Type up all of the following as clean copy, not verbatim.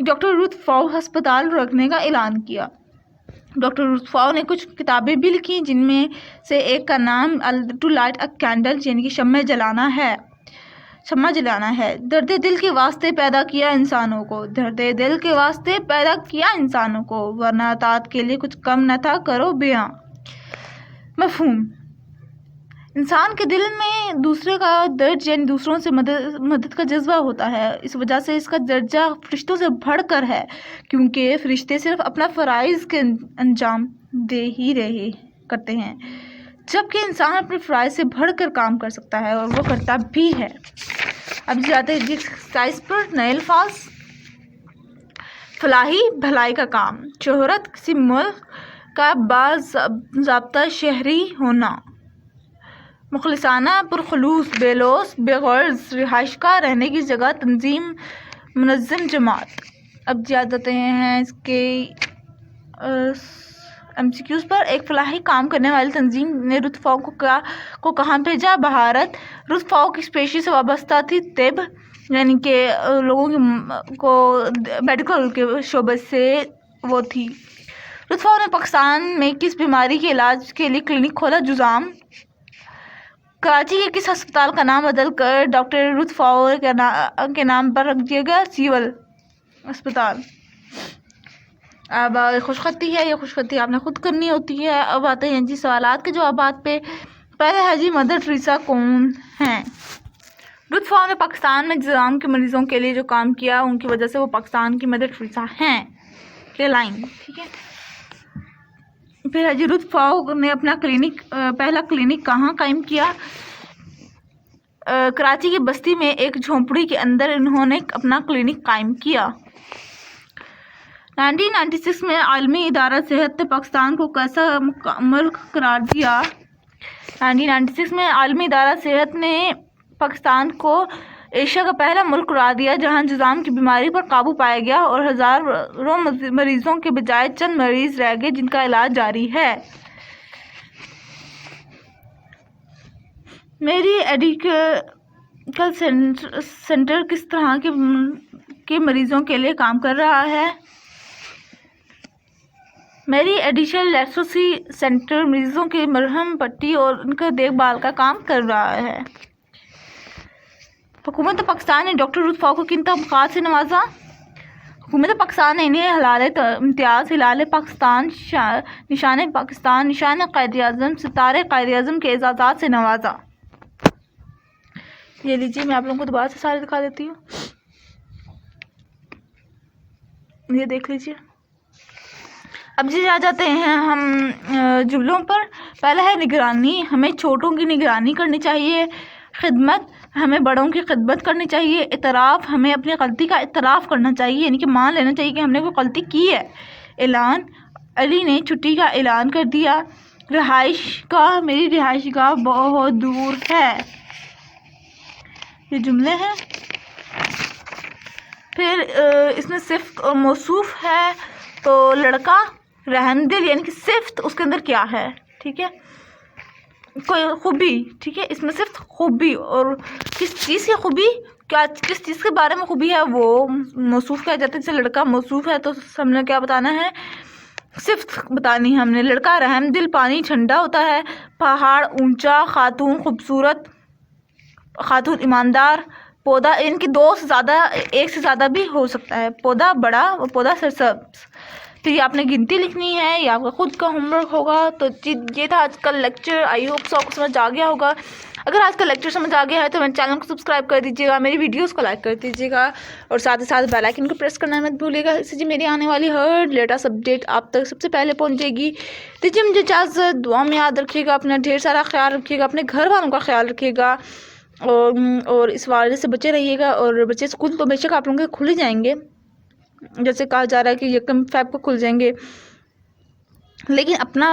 Doctor Ruth فاؤ ہسپتال رکھنے کا اعلان کیا۔ ڈاکٹر روتھ فاؤ نے کچھ کتابیں بھی لکھی جن میں سے ایک کا نام ٹو لائٹ اے کینڈل یعنی کہ شمع جلانا ہے۔ درد دل کے واسطے پیدا کیا انسانوں کو، درد دل کے واسطے پیدا کیا انسانوں کو، ورنہ اطاعت کے لیے کچھ کم نہ تھا کرو بیاں۔ مفہوم: انسان کے دل میں دوسرے کا درد یعنی دوسروں سے مدد کا جذبہ ہوتا ہے، اس وجہ سے اس کا درجہ فرشتوں سے بڑھ کر ہے، کیونکہ فرشتے صرف اپنا فرائض کے انجام دے ہی رہے کرتے ہیں، جبکہ انسان اپنے فرائض سے بڑھ کر کام کر سکتا ہے اور وہ کرتا بھی ہے۔ اب جاتے ہیں ایکسرسائز پر۔ نئے الفاظ: فلاحی بھلائی کا کام، شہرت، کسی ملک کا باضابطہ شہری ہونا، مخلصانہ، پرخلوص، بے لوث، بے غرض، رہائش گاہ، رہنے کی جگہ، تنظیم، منظم، جماعت۔ اب جاتے ہیں اس کے MCQs پر۔ ایک فلاحی کام کرنے والی تنظیم نے روتھ فاؤ کو کہاں بھیجا؟ بھارت۔ روتھ فاؤ کس پیشے سے وابستہ تھی؟ طب، یعنی کہ لوگوں کو میڈیکل کے شعبے سے وہ تھی۔ روتھ فاؤ نے پاکستان میں کس بیماری کے علاج کے لیے کلینک کھولا؟ جزام۔ کراچی کے کس ہسپتال کا نام بدل کر ڈاکٹر روتھ فاؤ کے نام پر رکھ دیا گیا؟ سول ہسپتال۔ اب خوش خطی ہے، یہ خوش خطی آپ نے خود کرنی ہوتی ہے۔ اب آتے ہیں جی سوالات کے جوابات پہ۔ پہلے ہے جی مدر ٹریسا کون ہیں؟ روتھ فاؤ نے پاکستان میں جزام کے مریضوں کے لیے جو کام کیا ان کی وجہ سے وہ پاکستان کی مدر ٹریسا ہیں۔ یہ لائن ٹھیک ہے۔ پھر ہے جی روتھ فاؤ نے اپنا پہلا کلینک کہاں قائم کیا؟ کراچی کی بستی میں ایک جھونپڑی کے اندر انہوں نے اپنا کلینک قائم کیا۔ 1996 میں عالمی ادارہ صحت نے پاکستان کو کیسا ملک قرار دیا؟ 1996 میں عالمی ادارہ صحت نے پاکستان کو ایشیا کا پہلا ملک قرار دیا جہاں جزام کی بیماری پر قابو پایا گیا اور ہزاروں مریضوں کے بجائے چند مریض رہ گئے جن کا علاج جاری ہے۔ میری ایڈیکل سینٹر کس طرح کے مریضوں کے لیے کام کر رہا ہے؟ میری ایڈیشنل لیپروسی سینٹر مریضوں کے مرہم پٹی اور ان کا دیکھ بھال کا کام کر رہا ہے۔ حکومت پاکستان نے ڈاکٹر روتھ فاؤ کو کن طبقات سے نوازا؟ حکومت پاکستان نے انہیں ہلال امتیاز، ہلال پاکستان، نشان پاکستان، نشان قائد اعظم، ستارے قائد اعظم کے اعزازات سے نوازا۔ یہ لیجیے میں آپ لوگوں کو دوبارہ سے سارے دکھا دیتی ہوں، یہ دیکھ لیجیے۔ اب جی آ جاتے ہیں ہم جملوں پر۔ پہلا ہے نگرانی، ہمیں چھوٹوں کی نگرانی کرنی چاہیے۔ خدمت، ہمیں بڑوں کی خدمت کرنی چاہیے۔ اعتراف، ہمیں اپنی غلطی کا اعتراف کرنا چاہیے یعنی کہ مان لینا چاہیے کہ ہم نے کوئی غلطی کی ہے۔ اعلان، علی نے چھٹی کا اعلان کر دیا۔ رہائش گاہ، میری رہائش گاہ بہت دور ہے۔ یہ جملے ہیں۔ پھر اس میں صفت اور موصوف ہے تو لڑکا، رحم دل یعنی کہ صفت اس کے اندر کیا ہے، ٹھیک ہے، کوئی خوبی، ٹھیک ہے، اس میں صرف خوبی اور کس چیز کی خوبی، کس چیز کے بارے میں خوبی ہے وہ موصوف کہا جاتا ہے۔ جیسے لڑکا موصوف ہے تو ہم نے کیا بتانا ہے؟ صفت بتانی ہے ہم نے۔ لڑکا رحم دل، پانی ٹھنڈا ہوتا ہے، پہاڑ اونچا، خاتون خوبصورت، خاتون ایماندار، پودا ان کی دو سے زیادہ، ایک سے زیادہ بھی ہو سکتا ہے، پودا بڑا اور پودا سرسبز۔ تو یہ آپ نے گنتی لکھنی ہے، یہ آپ کا خود کا ہوم ورک ہوگا۔ تو یہ تھا آج کا لیکچر، آئی ہوپ سو آپ کو سمجھ آ گیا ہوگا۔ اگر آج کا لیکچر سمجھ آ گیا ہے تو میرے چینل کو سبسکرائب کر دیجیے گا، میری ویڈیوز کو لائک کر دیجیے گا اور ساتھ ہی ساتھ بیل آئیکن کو پریس کرنا مت بھولیے گا، اس سے میری آنے والی ہر لیٹسٹ اپڈیٹ آپ تک سب سے پہلے پہنچے گی۔ دیجیے مجھے اجازت، دعا میں یاد رکھیے گا، اپنا ڈھیر سارا خیال رکھیے گا، اپنے گھر والوں کا خیال رکھیے گا اور اس وائرس سے بچے رہیے گا۔ اور بچے اسکول تو بے شک آپ لوگوں کے کھل ہی جائیں گے، جیسے کہا جا رہا ہے کہ 1 فیب کو کھل جائیں گے، لیکن اپنا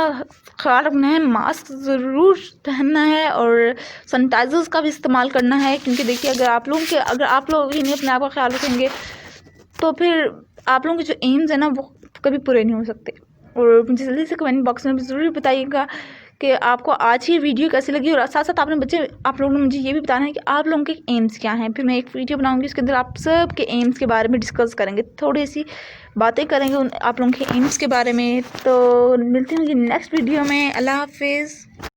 خیال رکھنا ہے، ماسک ضرور پہننا ہے اور سینیٹائزرز کا بھی استعمال کرنا ہے، کیونکہ دیکھیے اگر آپ لوگ ہی نہیں اپنے آپ کا خیال رکھیں گے تو پھر آپ لوگوں کے جو ایمز ہیں نا وہ کبھی پورے نہیں ہو سکتے۔ اور مجھے جلدی سے کمنٹ باکس میں بھی ضرور بتائیے گا کہ آپ کو آج کی ویڈیو کیسی لگی، اور ساتھ ساتھ آپ لوگوں نے مجھے یہ بھی بتانا ہے کہ آپ لوگوں کے ایمس کیا ہیں. پھر میں ایک ویڈیو بناؤں گی، اس کے اندر آپ سب کے ایمس کے بارے میں ڈسکس کریں گے، تھوڑی سی باتیں کریں گے آپ لوگوں کے ایمس کے بارے میں. تو ملتے ہیں نیکسٹ ویڈیو میں. اللہ حافظ.